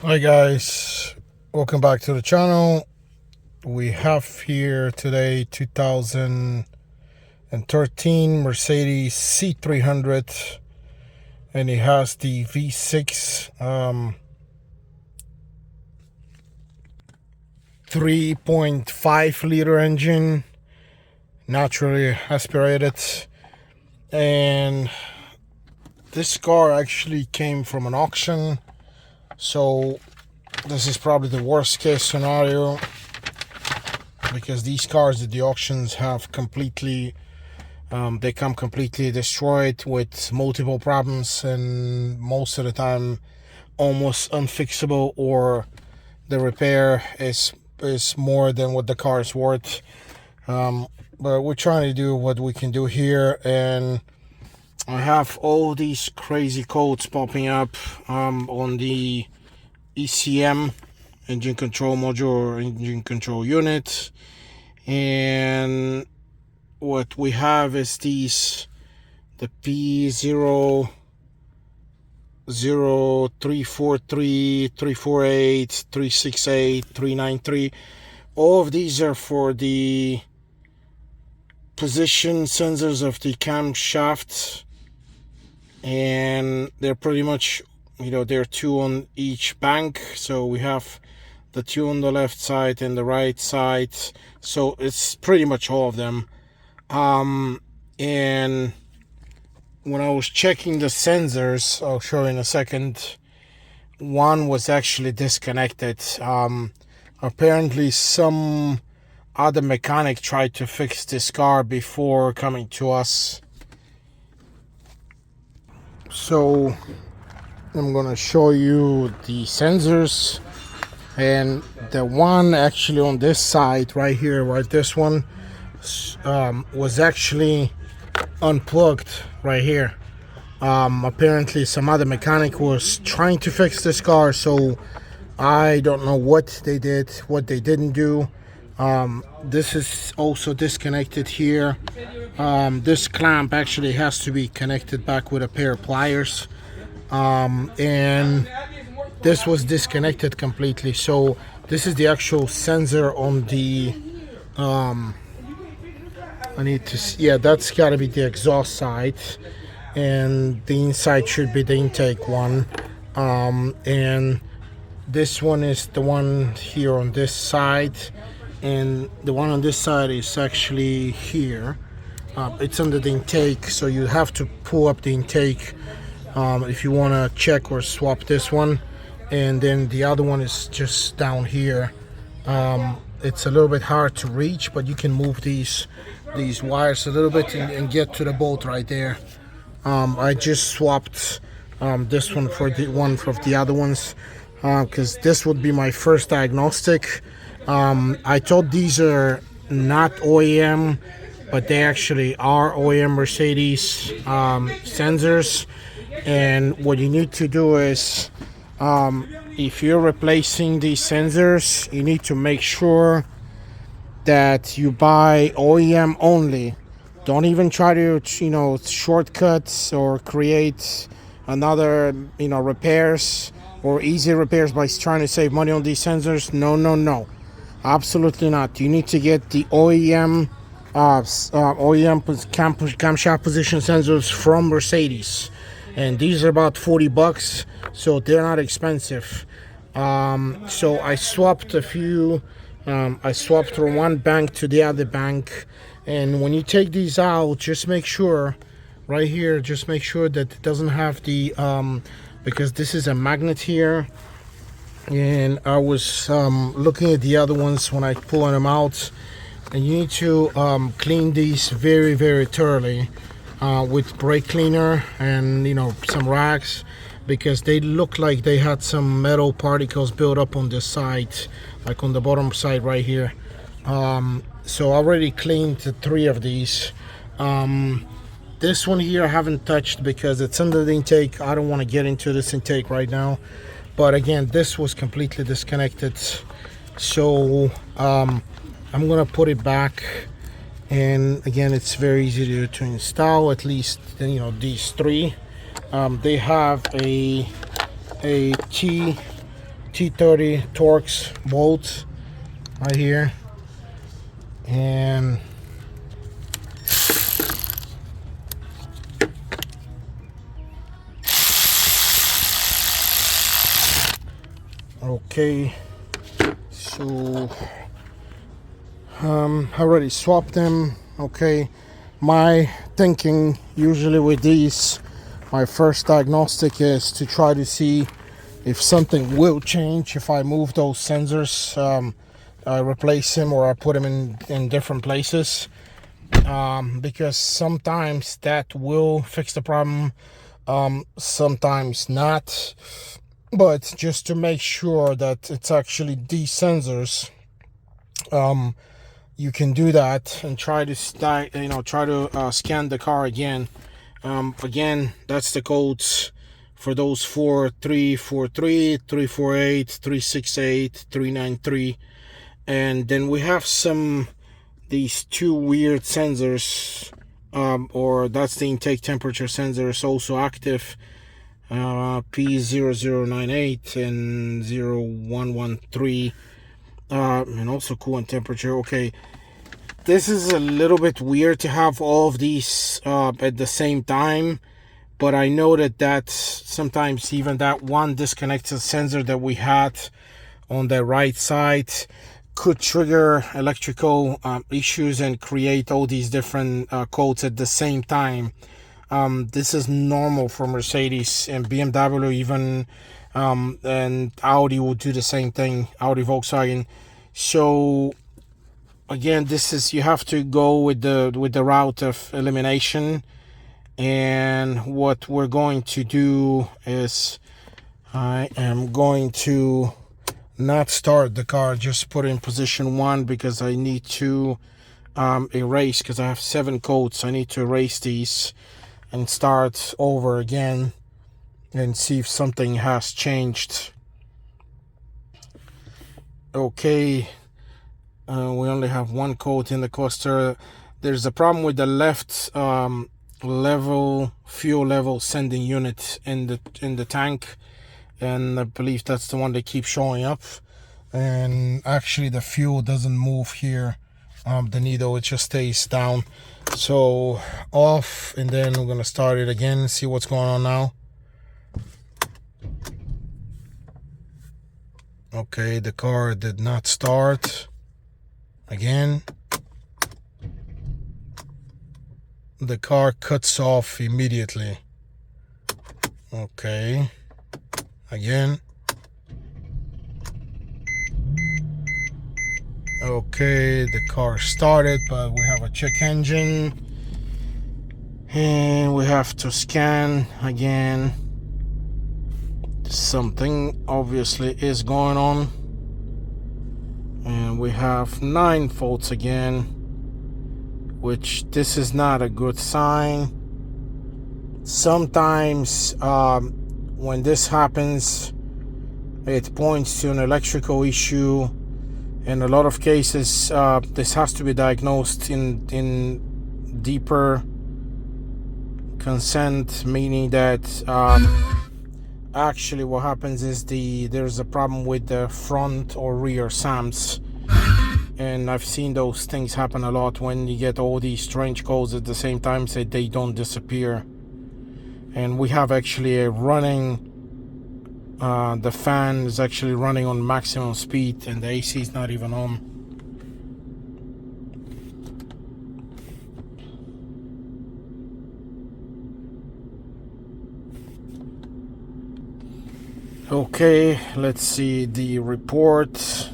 Hi guys, welcome back to the channel. We have here today 2013 Mercedes C300, and it has the V6 3.5 liter engine, naturally aspirated. And this car actually came from an auction, so this is probably the worst case scenario, because these cars at the auctions have completely they come completely destroyed with multiple problems, and most of the time almost unfixable, or the repair is more than what the car is worth. But we're trying to do what we can do here, and I have all these crazy codes popping up on the ECM, engine control module, or engine control unit. And what we have is the P00343, 348, 368, 393. All of these are for the position sensors of the camshaft, and they're pretty much, there are two on each bank. So we have the two on the left side and the right side, so it's pretty much all of them. And when I was checking the sensors, I'll show you in a second, one was actually disconnected. Apparently some other mechanic tried to fix this car before coming to us. So I'm gonna show you the sensors, and the one actually on this side right here, right, this one was actually unplugged right here. Apparently some other mechanic was trying to fix this car, so I don't know what they did, what they didn't do. This is also disconnected here. This clamp actually has to be connected back with a pair of pliers, and this was disconnected completely. So this is the actual sensor on the I need to see, yeah, that's got to be the exhaust side, and the inside should be the intake one. And this one is the one here on this side, and the one on this side is actually here. It's under the intake, so you have to pull up the intake if you want to check or swap this one. And then the other one is just down here. It's a little bit hard to reach, but you can move these wires a little bit and get to the bolt right there. I just swapped this one for the one of the other ones, because this would be my first diagnostic. I thought these are not OEM, but they actually are OEM Mercedes sensors. And what you need to do is, if you're replacing these sensors, you need to make sure that you buy OEM only. Don't even try to, shortcuts or create another, repairs or easy repairs by trying to save money on these sensors. No, absolutely not. You need to get the OEM camshaft position sensors from Mercedes, and these are about $40, so they're not expensive. So I swapped a few. I swapped from one bank to the other bank, and when you take these out, just make sure right here, just make sure that it doesn't have the because this is a magnet here, and I was looking at the other ones when I pulling them out, and you need to clean these very, very thoroughly with brake cleaner and some rags, because they look like they had some metal particles built up on this side, like on the bottom side right here. So I already cleaned the 3 of these. This one here I haven't touched because it's under the intake. I don't want to get into this intake right now, but again, this was completely disconnected, so I'm gonna put it back. And again, it's very easy to install, at least these 3. They have a T T30 Torx bolt right here, and okay, so I already swapped them. Okay, my thinking usually with these, my first diagnostic is to try to see if something will change if I move those sensors. I replace them or I put them in different places, because sometimes that will fix the problem, sometimes not. But just to make sure that it's actually these sensors, you can do that and try to scan the car again. Again, that's the codes for those 4343, 348, 368, 393, and then we have these two weird sensors, or that's the intake temperature sensor is also active, P0098 and 0113, and also coolant temperature. Okay, this is a little bit weird to have all of these at the same time, but I know that sometimes even that one disconnected sensor that we had on the right side could trigger electrical issues and create all these different codes at the same time. This is normal for Mercedes and BMW even, and Audi will do the same thing, Audi, Volkswagen. So again, this is, you have to go with the route of elimination. And what we're going to do is I am going to not start the car, just put it in position 1, because I need to erase, because I have 7 codes. I need to erase these and start over again and see if something has changed. Okay, we only have 1 code in the cluster. There's a problem with the left fuel level sending unit in the tank, and I believe that's the one that keeps showing up. And actually the fuel doesn't move here, the needle, it just stays down. So off, and then we're gonna start it again, see what's going on now. Okay, the car did not start again. The car cuts off immediately. Okay, again. Okay, the car started, but we have a check engine and we have to scan again. Something obviously is going on, and we have 9 faults again, which this is not a good sign. Sometimes when this happens, it points to an electrical issue. In a lot of cases, this has to be diagnosed in deeper consent, meaning that actually what happens is there's a problem with the front or rear SAMs. And I've seen those things happen a lot when you get all these strange codes at the same time, so they don't disappear. And we have actually a running, the fan is actually running on maximum speed and the AC is not even on. Okay, let's see the report.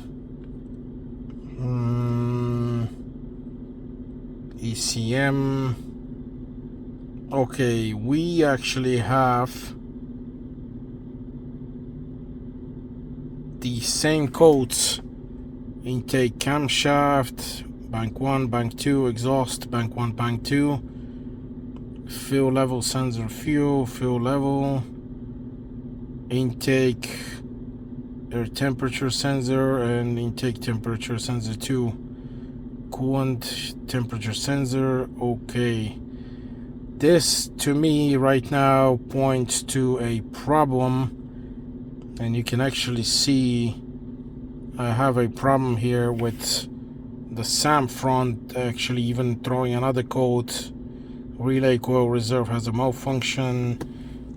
ECM. Okay, we actually have the same codes: intake camshaft, bank 1, bank 2, exhaust, bank 1, bank 2, fuel level sensor, fuel level, intake air temperature sensor, and intake temperature sensor 2, coolant temperature sensor. Okay, this to me right now points to a problem and you can actually see I have a problem here with the SAM front actually even throwing another code. Relay coil reserve has a malfunction.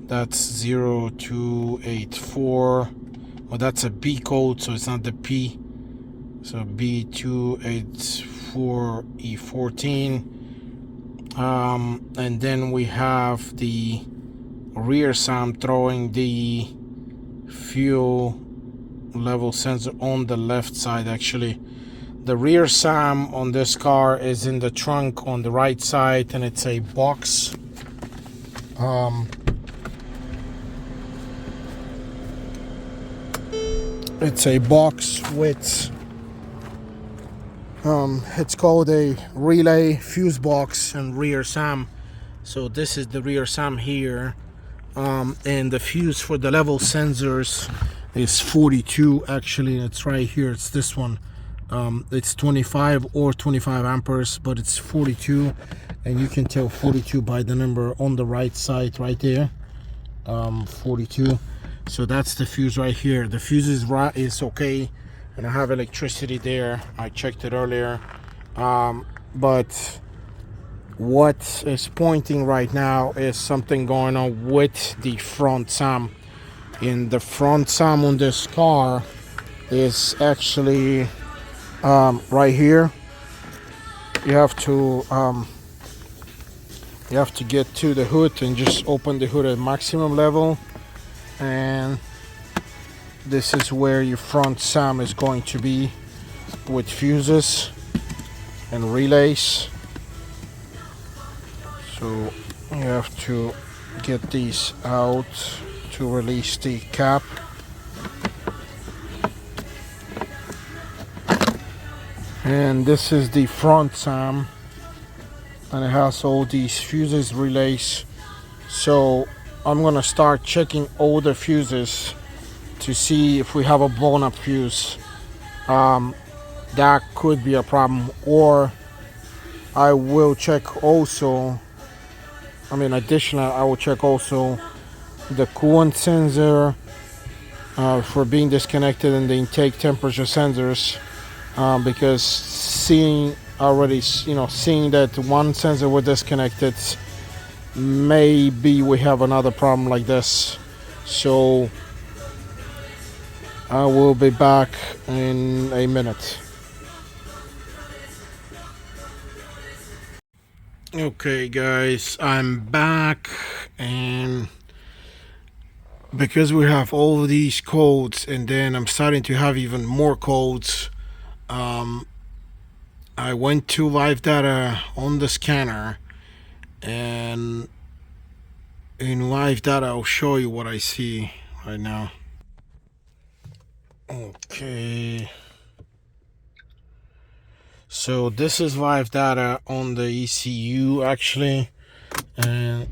That's 0284. Well, that's a B code, so it's not the P. So B284E14. And then we have the rear SAM throwing the fuel level sensor on the left side. Actually, the rear SAM on this car is in the trunk on the right side, and it's a box. It's a box with it's called a relay fuse box and rear SAM. So this is the rear SAM here, and the fuse for the level sensors is 42. Actually, it's right here. It's this one. It's 25 or 25 amperes, but it's 42, and you can tell 42 by the number on the right side right there. 42. So that's the fuse right here. The fuse is okay, and I have electricity there. I checked it earlier, but what is pointing right now is something going on with the front SAM. In the front SAM on this car is actually right here. You have to get to the hood and just open the hood at maximum level, and this is where your front SAM is going to be with fuses and relays. So you have to get these out to release the cap. And this is the front SAM, and it has all these fuses, relays. So I'm gonna start checking all the fuses to see if we have a blown up fuse. That could be a problem, or I will check also, additionally, I will check also the coolant sensor for being disconnected, and the intake temperature sensors, because seeing that one sensor was disconnected, maybe we have another problem like this. So I will be back in a minute. Okay guys, I'm back, and because we have all of these codes, and then I'm starting to have even more codes, I went to live data on the scanner, and in live data I'll show you what I see right now. Okay, so this is live data on the ECU actually, and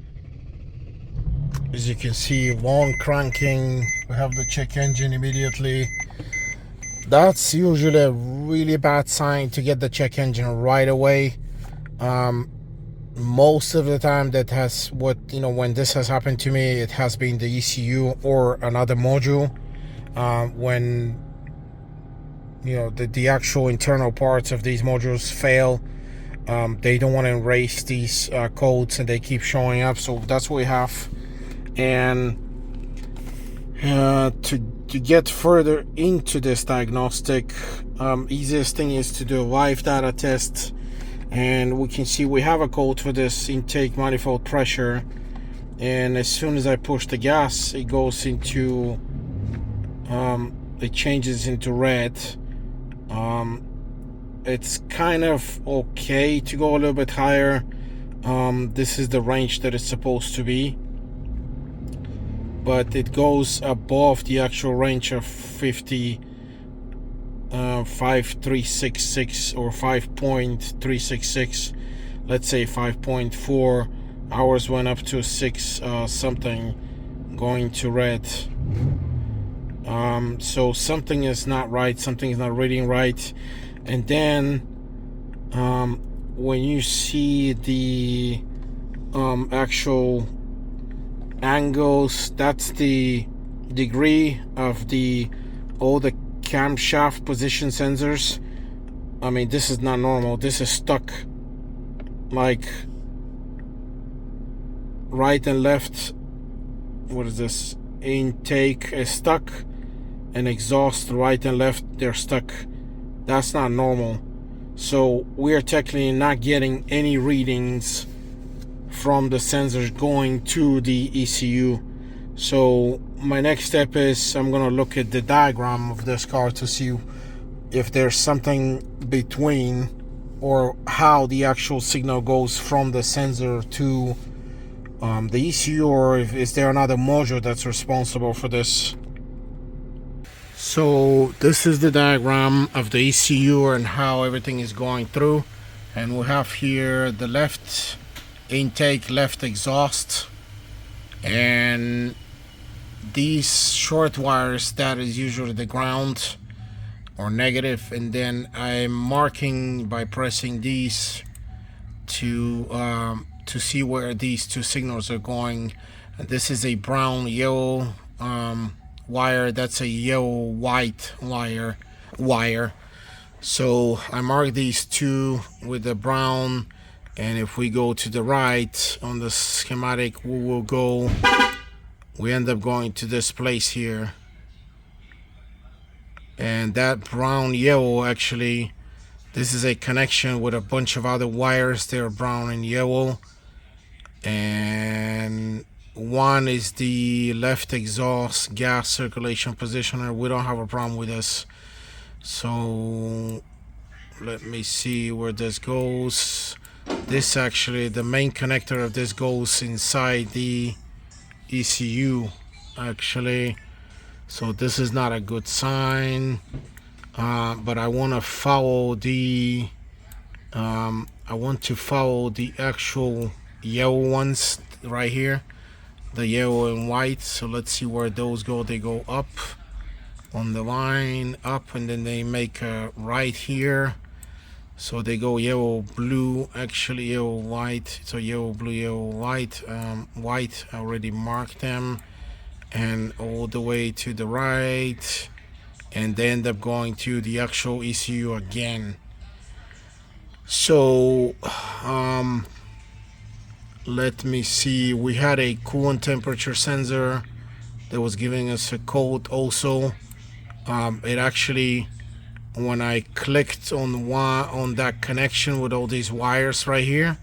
as you can see, long cranking. We have the check engine immediately. That's usually a really bad sign to get the check engine right away. Most of the time that has when this has happened to me, it has been the ECU or another module. When the actual internal parts of these modules fail, they don't want to erase these codes, and they keep showing up. So that's what we have. And to get further into this diagnostic, easiest thing is to do a live data test, and we can see we have a code for this intake manifold pressure, and as soon as I push the gas, it goes into it changes into red. It's kind of okay to go a little bit higher. This is the range that it's supposed to be, but it goes above the actual range of 5366 or 5.366. Let's say 5.4. Ours went up to 6 something, going to red. So something is not right, something is not reading right. And then when you see the actual angles, that's the degree of all the camshaft position sensors. I mean, this is not normal. This is stuck, like right and left. What is this? Intake is stuck, and exhaust right and left, they're stuck. That's not normal. So we're technically not getting any readings from the sensors going to the ECU. So my next step is I'm gonna look at the diagram of this car to see if there's something between, or how the actual signal goes from the sensor to the ECU, or is there another module that's responsible for this. So this is the diagram of the ECU and how everything is going through, and we have here the left intake, left exhaust, and these short wires, that is usually the ground or negative, and then I'm marking by pressing these to see where these two signals are going. And this is a brown yellow wire, that's a yellow white wire. So I mark these two with the brown, and if we go to the right on the schematic, we end up going to this place here, and that brown yellow, actually this is a connection with a bunch of other wires. They're brown and yellow, and one is the left exhaust gas circulation positioner. We don't have a problem with this. So let me see where this goes. This, actually, the main connector of this goes inside the ECU, actually. So this is not a good sign, but I want to follow the actual yellow ones right here, the yellow and white. So let's see where those go. They go up on the line, up, and then they make a right here. So they go yellow, blue, actually yellow, white. So yellow, blue, yellow, white. White, I already marked them, and all the way to the right, and they end up going to the actual ECU again. So let me see, we had a coolant temperature sensor that was giving us a code also. It actually, when I clicked on that connection with all these wires right here,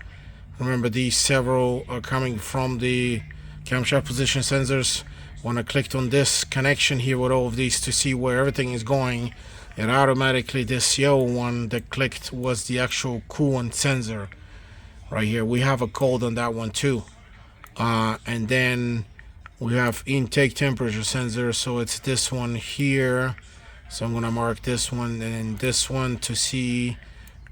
remember these several are coming from the camshaft position sensors. When I clicked on this connection here with all of these to see where everything is going, it automatically, this yellow one that clicked was the actual coolant sensor right here. We have a code on that one too. And then we have intake temperature sensor, so it's this one here. So I'm gonna mark this one and this one to see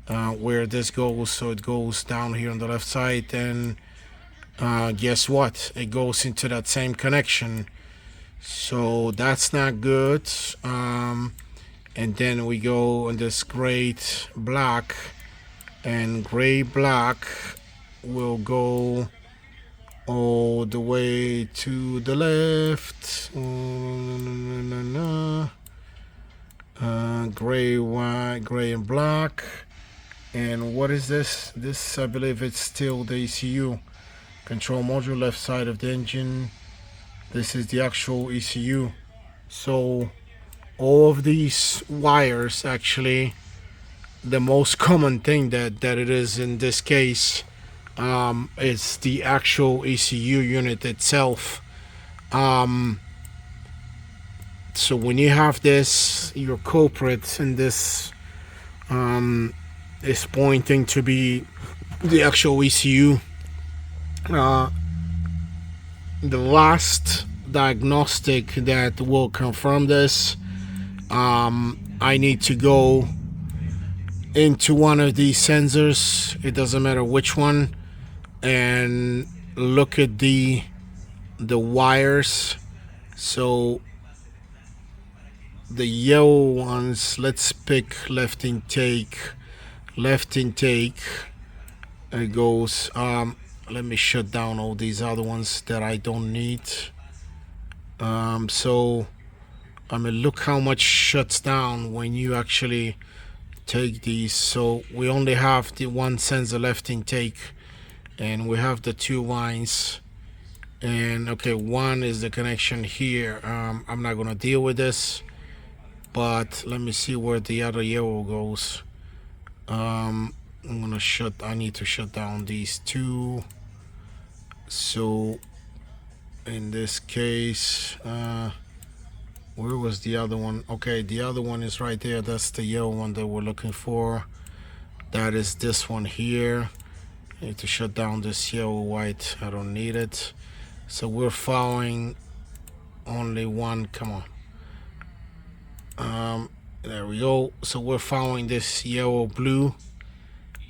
where this goes. So it goes down here on the left side, and guess what, it goes into that same connection. So that's not good. And then we go on this gray black, and gray black will go all the way to the left. Gray, white, gray and black. And what is this? This, I believe it's still the ECU control module, left side of the engine. This is the actual ECU. So all of these wires, actually, the most common thing that it is in this case is the actual ECU unit itself. So when you have this, your culprit in this is pointing to be the actual ECU. The last diagnostic that will confirm this, I need to go into one of these sensors, it doesn't matter which one, and look at the wires. So the yellow ones, let's pick left intake. It goes, let me shut down all these other ones that I don't need. So I mean, look how much shuts down when you actually take these. So we only have the one sensor left intake, and we have the two lines. And okay, one is the connection here. I'm not gonna deal with this, but let me see where the other yellow goes. I need to shut down these two. So in this case, where was the other one? Okay, the other one is right there. That's the yellow one that we're looking for. That is this one here. I need to shut down this yellow white. I don't need it. So we're following only one. Come on. There we go. So we're following this yellow blue,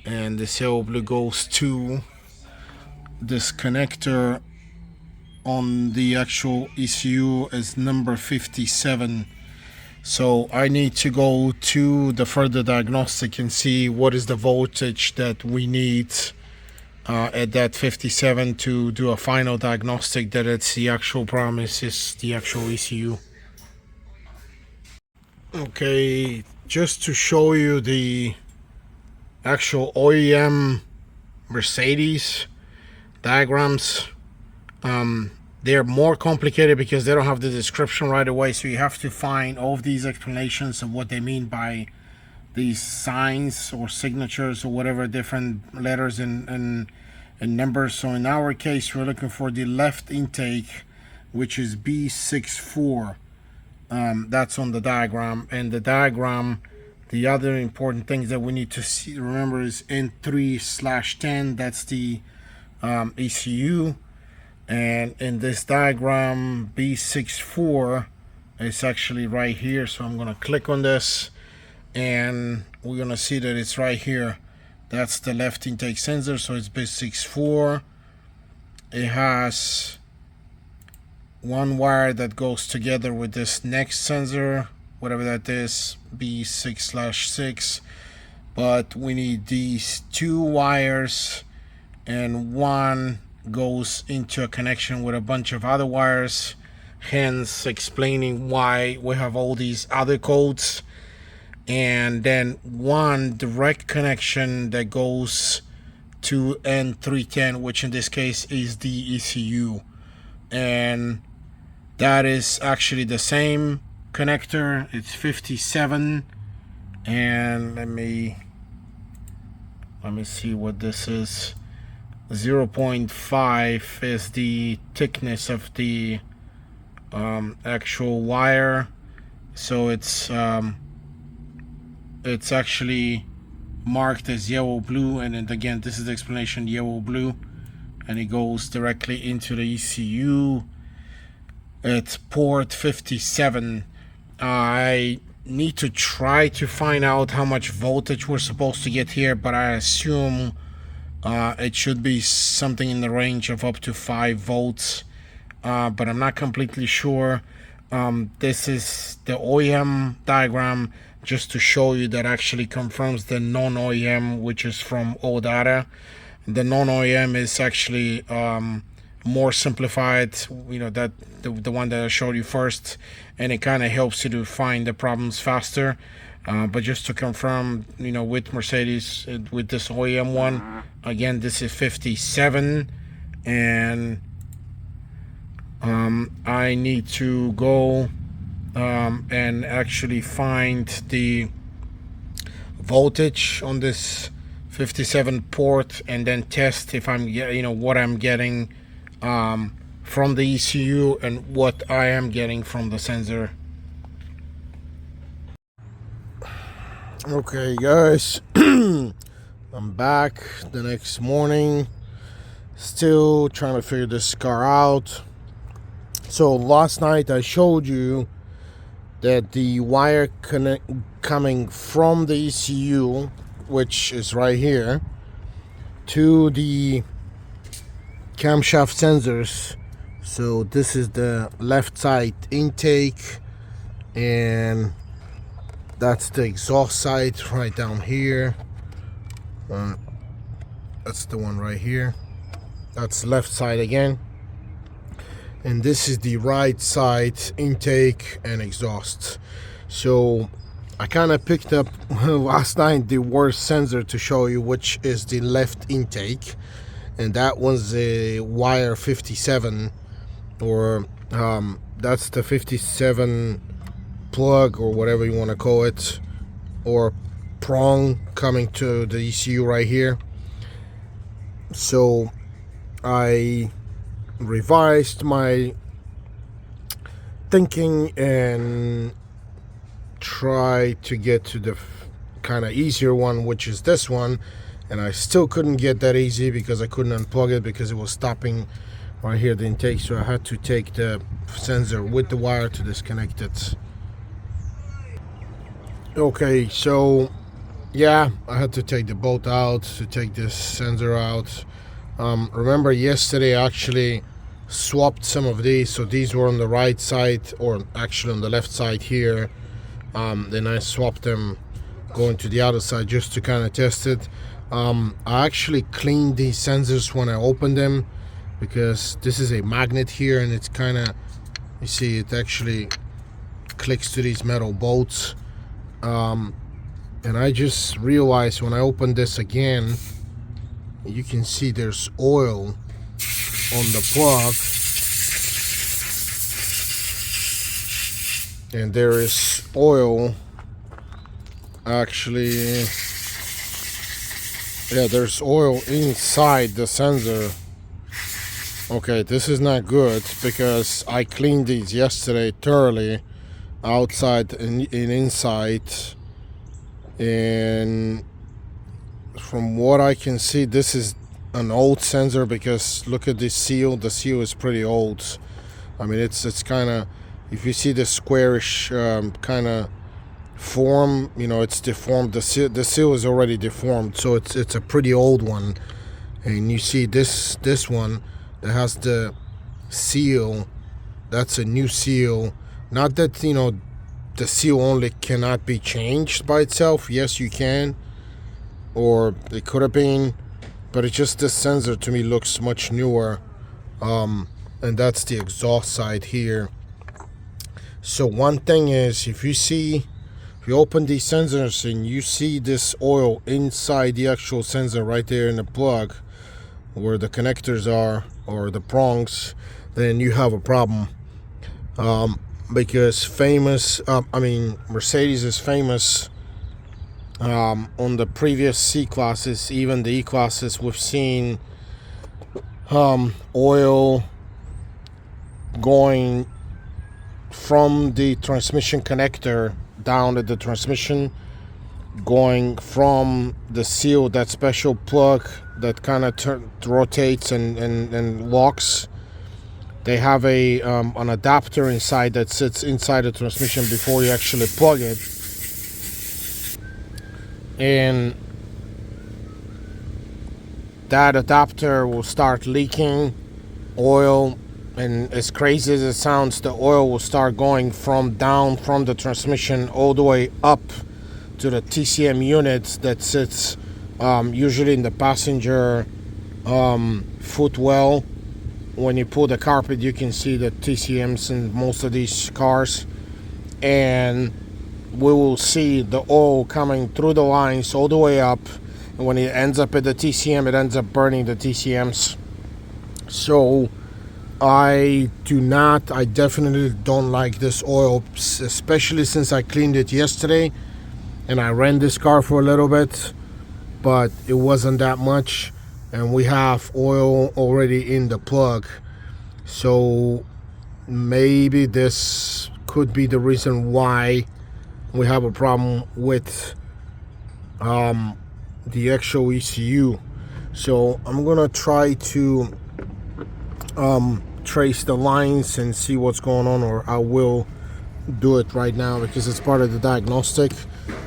and this yellow blue goes to this connector on the actual ECU is number 57. So I need to go to the further diagnostic and see what is the voltage that we need at that 57 to do a final diagnostic that it's the actual problem is the actual ECU. Okay, just to show you the actual OEM Mercedes diagrams, they're more complicated because they don't have the description right away, so you have to find all of these explanations of what they mean by these signs or signatures or whatever, different letters and numbers. So in our case, we're looking for the left intake, which is B64. That's on the diagram. And the diagram, the other important things that we need to see, remember, is N3/10. That's the ECU. And in this diagram, B64 is actually right here. So I'm gonna click on this, and we're gonna see that it's right here. That's the left intake sensor. So it's B64. It has one wire that goes together with this next sensor, whatever that is, B6/6. But we need these two wires, and one goes into a connection with a bunch of other wires, hence explaining why we have all these other codes. And then one direct connection that goes to N310, which in this case is the ECU, and that is actually the same connector. It's 57, and let me see what this is. 0.5 is the thickness of the actual wire. So it's actually marked as yellow blue, and then again, this is the explanation, yellow blue, and it goes directly into the ECU. It's port 57. I need to try to find out how much voltage we're supposed to get here, but I assume it should be something in the range of up to 5 volts, but I'm not completely sure. This is the OEM diagram, just to show you that actually confirms the non-OEM, which is from OData. The non-OEM is actually more simplified, you know, that the one that I showed you first, and it kind of helps you to find the problems faster. But just to confirm, you know, with Mercedes, with this OEM one, again, this is 57, and I need to go and actually find the voltage on this 57 port, and then test if I'm, you know, what I'm getting from the ECU and what I am getting from the sensor. Okay guys, I'm back the next morning, still trying to figure this car out. So last night I showed you that the wire coming from the ECU, which is right here, to the camshaft sensors. So this is the left side intake, and that's the exhaust side right down here. That's the one right here. That's left side again. and this is the right side intake and exhaust. So I kind of picked up last night the worst sensor to show you, which is the left intake, and that was a wire 57, or that's the 57 plug, or whatever you want to call it, or prong coming to the ECU right here. So I revised my thinking and tried to get to the kind of easier one, which is this one, and I still couldn't get that easy because I couldn't unplug it because it was stopping right here, the intake. So I had to take the sensor with the wire to disconnect it. Okay, so yeah, I had to take the bolt out to take this sensor out. Remember yesterday I actually swapped some of these, so these were on the right side, or actually on the left side here. Then I swapped them going to the other side just to kind of test it. I actually cleaned these sensors when I opened them, because this is a magnet here, and it's kind of, you see, it actually clicks to these metal bolts. And I just realized when I opened this again, you can see there's oil on the plug, and there is oil actually, yeah, there's oil inside the sensor. Okay, this is not good, because I cleaned these yesterday thoroughly, outside and inside, and from what I can see, this is an old sensor, because look at this seal. The seal is pretty old. I mean, it's kind of, if you see the squarish kind of form, you know, it's deformed. The seal is already deformed, so it's a pretty old one. And you see this one that has the seal, that's a new seal. Not that, you know, the seal only cannot be changed by itself. Yes, you can, or it could have been, but it's just, this sensor to me looks much newer. And that's the exhaust side here. So one thing is, if you open these sensors and you see this oil inside the actual sensor right there in the plug where the connectors are, or the prongs, then you have a problem. Because Mercedes is famous on the previous C classes, even the E classes, we've seen oil going from the transmission connector down at the transmission, going from the seal, that special plug that kind of rotates and locks. They have an adapter inside that sits inside the transmission before you actually plug it. And that adapter will start leaking oil, and as crazy as it sounds, the oil will start going down from the transmission all the way up to the TCM unit that sits usually in the passenger footwell. When you pull the carpet, you can see the TCMs in most of these cars, and we will see the oil coming through the lines all the way up, and when it ends up at the TCM, it ends up burning the TCMs. So I definitely don't like this oil, especially since I cleaned it yesterday and I ran this car for a little bit, but it wasn't that much. And we have oil already in the plug, so maybe this could be the reason why we have a problem with the actual ECU. So I'm gonna try to trace the lines and see what's going on, or I will do it right now because it's part of the diagnostic.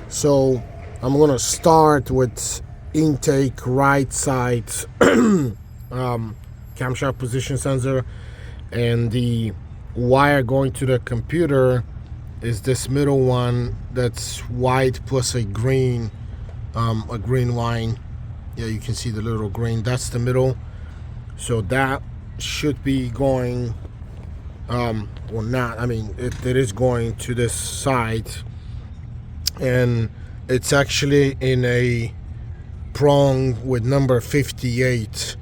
So I'm gonna start with intake right side camshaft position sensor, and the wire going to the computer is this middle one that's white plus a green line. Yeah, you can see the little green, that's the middle. So that should be going or not. I mean, it is going to this side, and it's actually in a prong with number 58.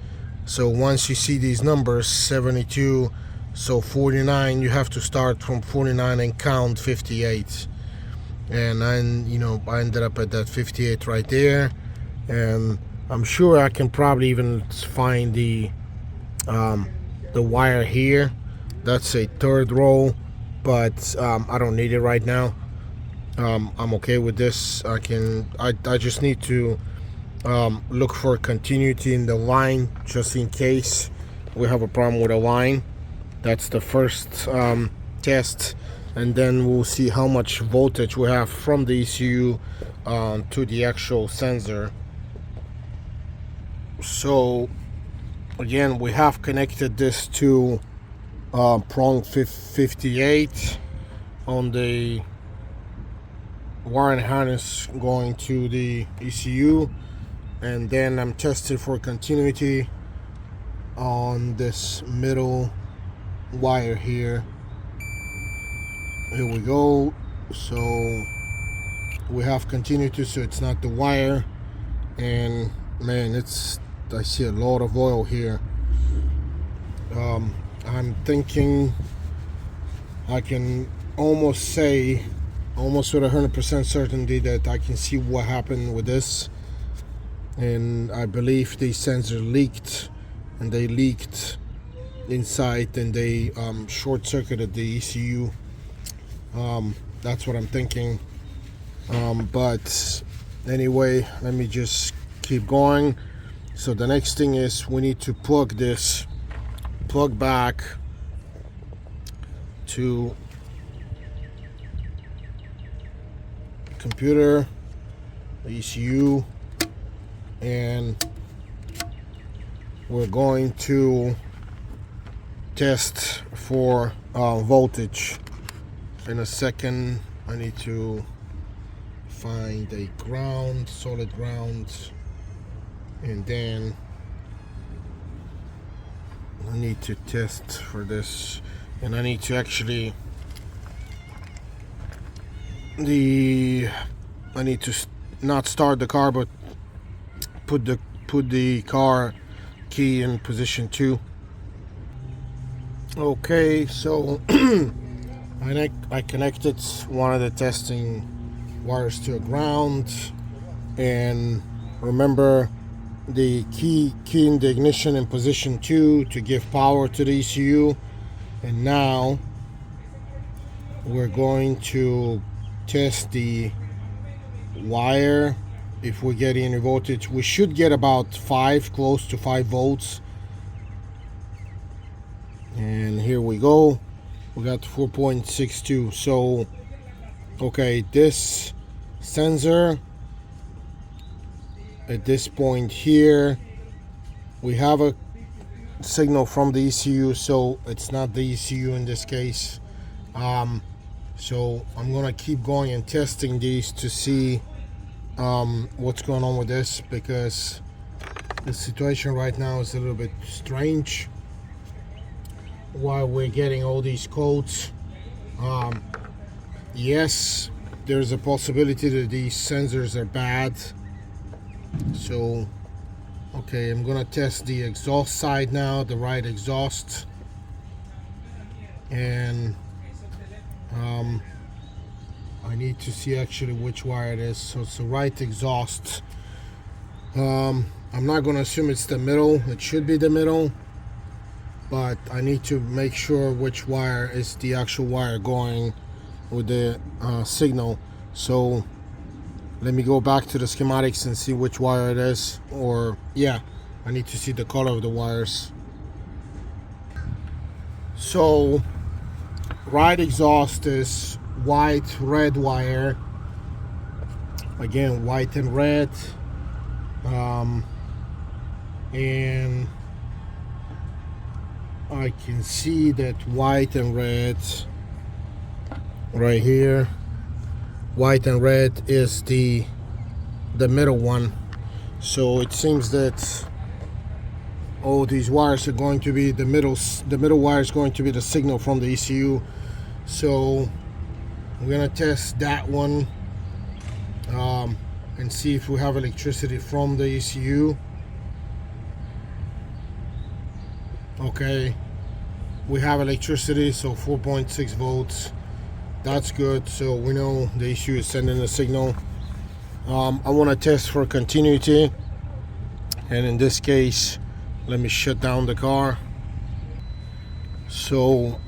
So once you see these numbers, 72, so 49, you have to start from 49 and count 58. And then, you know, I ended up at that 58 right there, and I'm sure I can probably even find the wire here. That's a third row, but I don't need it right now. I'm okay with this. I just need to look for continuity in the line, just in case we have a problem with a line. That's the first test, and then we'll see how much voltage we have from the ECU to the actual sensor. So again, we have connected this to prong 58 on the wiring harness going to the ECU, and then I'm testing for continuity on this middle wire here. Here we go. So we have continuity, so it's not the wire. And man, I see a lot of oil here. I'm thinking I can almost say, almost with 100% certainty, that I can see what happened with this. And I believe the sensor leaked, and they leaked inside, and they short-circuited the ECU. That's what I'm thinking. But anyway, let me just keep going. So the next thing is we need to plug back to computer, ECU, and we're going to test for voltage. In a second, I need to find a ground, solid ground, and then I need to test for this, and I need to actually I need to not start the car, but put the car key in position 2. Okay, so I connected one of the testing wires to a ground, and remember the key in the ignition in position 2 to give power to the ECU. And now we're going to test the wire. If we get any voltage, we should get about close to 5 volts. And here we go, we got 4.62. So okay, this sensor at this point here, we have a signal from the ECU, so it's not the ECU in this case. So I'm gonna keep going and testing these to see what's going on with this, because the situation right now is a little bit strange while we're getting all these codes. Yes, there's a possibility that these sensors are bad. So okay, I'm gonna test the exhaust side now, the right exhaust, and I need to see actually which wire it is. So it's the right exhaust. I'm not gonna assume it's the middle. It should be the middle, but I need to make sure which wire is the actual wire going with the signal. So let me go back to the schematics and see which wire it is. Or yeah, I need to see the color of the wires. So right exhaust is white, red wire. Again, white and red. And I can see that white and red right here. White and red is the middle one. So it seems that all these wires are going to be the middle wire is going to be the signal from the ECU. So we're gonna test that one and see if we have electricity from the ECU. Okay, we have electricity, so 4.6 volts. That's good. So we know the ECU is sending a signal. I want to test for continuity, and in this case, let me shut down the car. So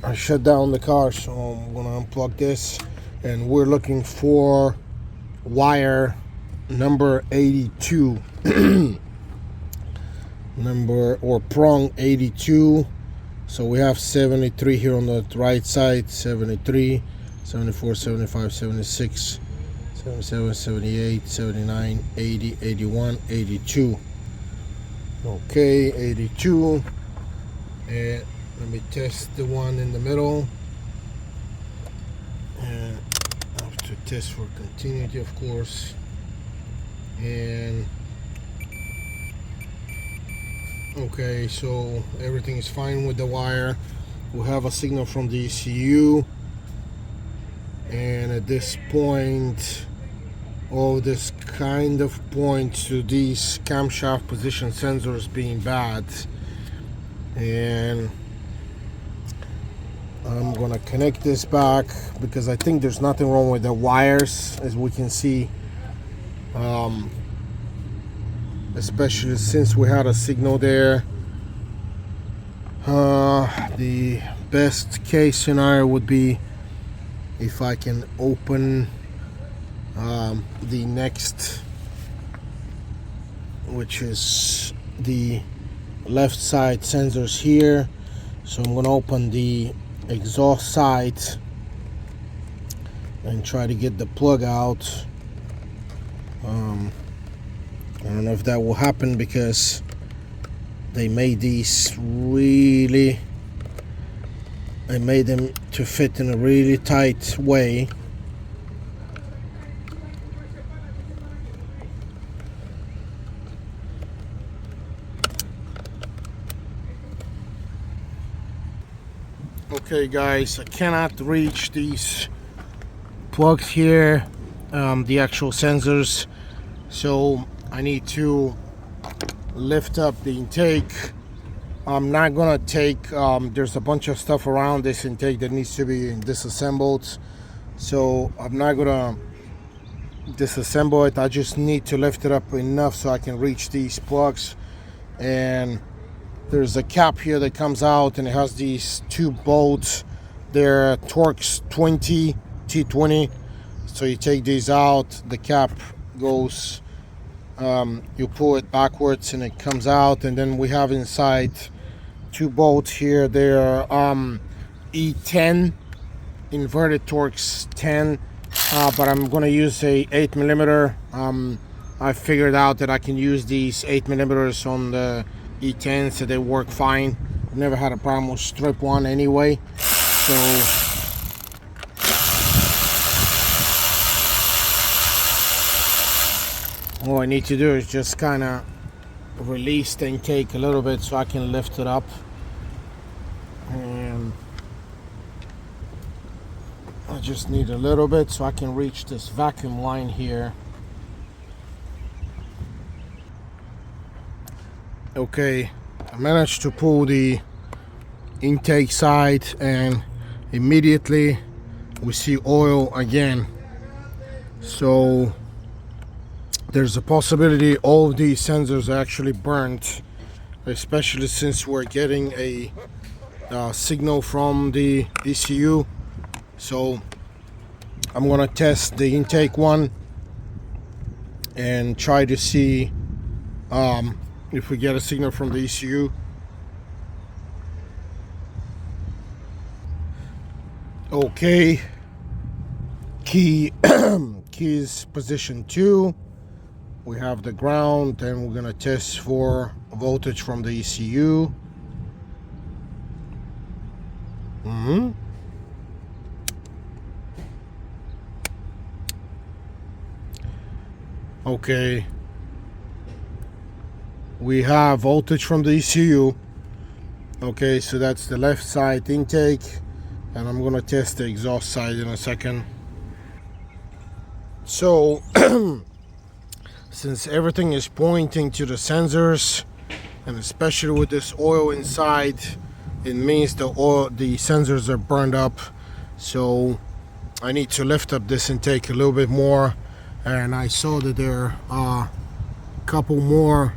I shut down the car, so I'm gonna unplug this, and we're looking for wire number 82 number or prong 82. So we have 73 here on the right side, 73, 74, 75, 76, 77, 78, 79, 80, 81, 82. Okay, 82. And let me test the one in the middle. And I have to test for continuity, of course. And okay, so everything is fine with the wire. We have a signal from the ECU, and at this point, all this kind of points to these camshaft position sensors being bad. And I'm gonna connect this back because I think there's nothing wrong with the wires, as we can see, especially since we had a signal there. The best case scenario would be if I can open the next, which is the left side sensors here. So I'm going to open the exhaust side and try to get the plug out. I don't know if that will happen because they made these really, they made them to fit in a really tight way. Okay guys, I cannot reach these plugs here, the actual sensors, so I need to lift up the intake. I'm not gonna take, there's a bunch of stuff around this intake that needs to be disassembled, so I'm not gonna disassemble it. I just need to lift it up enough so I can reach these plugs. And there's a cap here that comes out, and it has these two bolts. They're Torx 20 T20. So you take these out, the cap goes, you pull it backwards and it comes out. And then we have inside two bolts here. They're E10 inverted Torx 10, but I'm gonna use a 8mm. I figured out that I can use these 8mm on the E10, so they work fine. I've never had a problem with strip one anyway. So all I need to do is just kind of release the intake a little bit so I can lift it up. And I just need a little bit so I can reach this vacuum line here. Okay, I managed to pull the intake side, and immediately we see oil again. So there's a possibility all of these sensors are actually burnt, especially since we're getting a signal from the ECU. So I'm gonna test the intake one and try to see if we get a signal from the ECU. Okay, keys position 2. We have the ground, and we're gonna test for voltage from the ECU. Okay. we have voltage from the ECU. Okay, so that's the left side intake, and I'm gonna test the exhaust side in a second. So since everything is pointing to the sensors, and especially with this oil inside, it means the sensors are burned up. So I need to lift up this intake a little bit more, and I saw that there are a couple more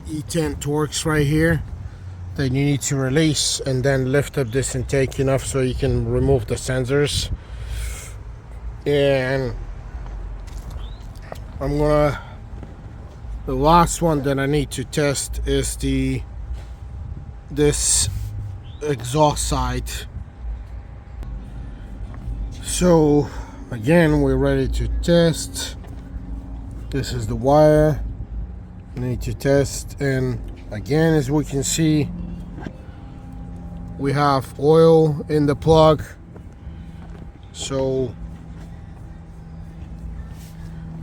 E10 torques right here that you need to release, and then lift up this intake enough so you can remove the sensors. And the last one that I need to test is this exhaust side. So again, we're ready to test. This is the wire I need to test, and again, as we can see, we have oil in the plug. So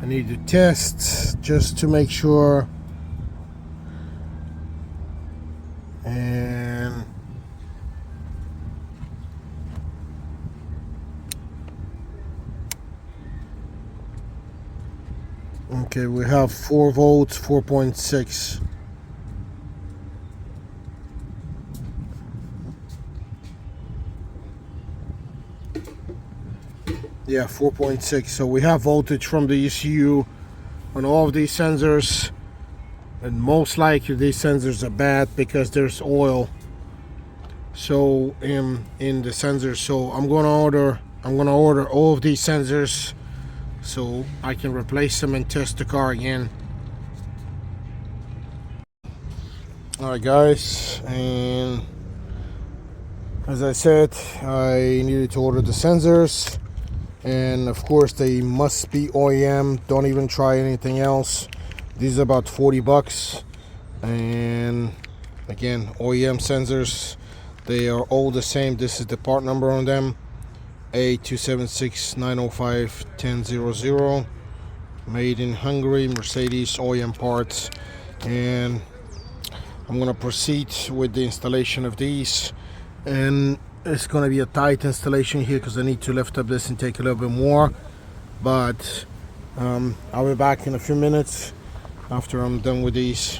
I need to test just to make sure. And okay, we have 4 volts, 4.6. Yeah, 4.6. So we have voltage from the ECU on all of these sensors, and most likely these sensors are bad because there's oil so in the sensors. So I'm gonna order all of these sensors so I can replace them and test the car again. Alright guys, and as I said, I needed to order the sensors, and of course they must be OEM. Don't even try anything else. These are about 40 bucks, and again, OEM sensors, they are all the same. This is the part number on them, A2769051000, made in Hungary, Mercedes OEM parts. And I'm gonna proceed with the installation of these, and it's gonna be a tight installation here because I need to lift up this and take a little bit more, but I'll be back in a few minutes after I'm done with these.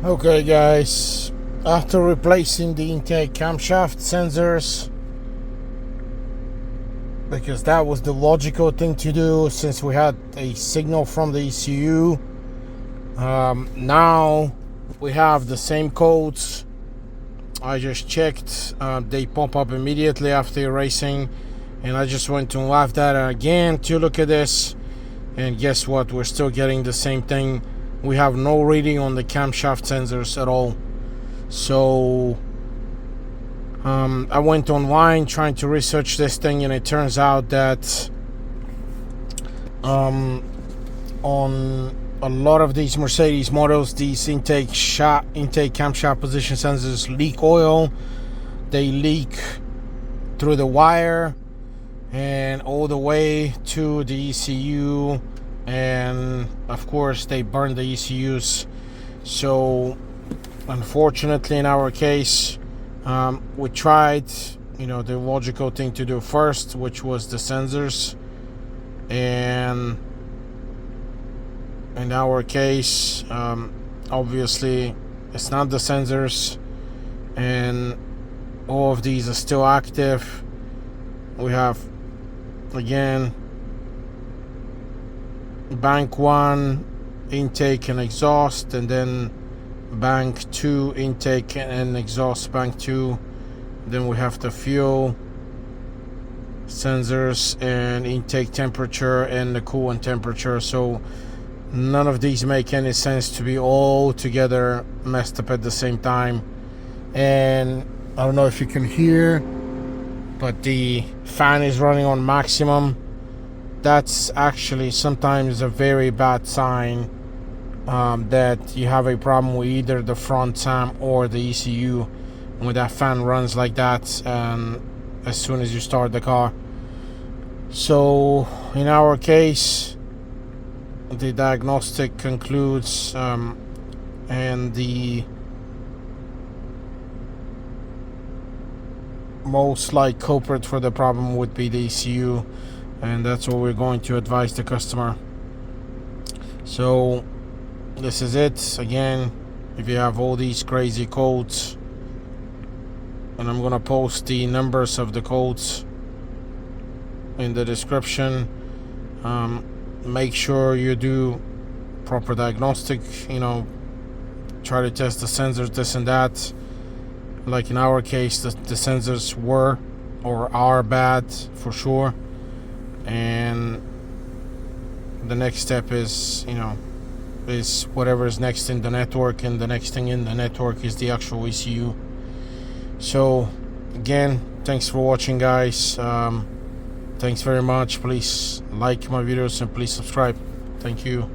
Okay guys, after replacing the intake camshaft sensors, because that was the logical thing to do since we had a signal from the ECU, now we have the same codes. I just checked, they pop up immediately after erasing, and I just went to live data again to look at this, and guess what, we're still getting the same thing. We have no reading on the camshaft sensors at all. So I went online trying to research this thing, and it turns out that on a lot of these Mercedes models, these intake camshaft position sensors leak oil. They leak through the wire and all the way to the ECU, and of course they burn the ECUs. So unfortunately in our case, we tried, the logical thing to do first, which was the sensors, and in our case, obviously it's not the sensors, and all of these are still active. We have, again, bank 1 intake and exhaust, and then bank 2 intake and exhaust, bank 2. Then we have the fuel sensors and intake temperature and the coolant temperature. So none of these make any sense to be all together messed up at the same time. And I don't know if you can hear, but the fan is running on maximum. That's actually sometimes a very bad sign that you have a problem with either the front TEMP or the ECU when that fan runs like that as soon as you start the car. So in our case, the diagnostic concludes, and the most like culprit for the problem would be the ECU, and that's what we're going to advise the customer. So this is it. Again, if you have all these crazy codes, and I'm gonna post the numbers of the codes in the description, make sure you do proper diagnostic, try to test the sensors, this and that. Like in our case, the sensors were or are bad for sure, and the next step is is whatever is next in the network, and the next thing in the network is the actual ECU. So again, thanks for watching, guys. Thanks very much. Please like my videos and please subscribe. Thank you.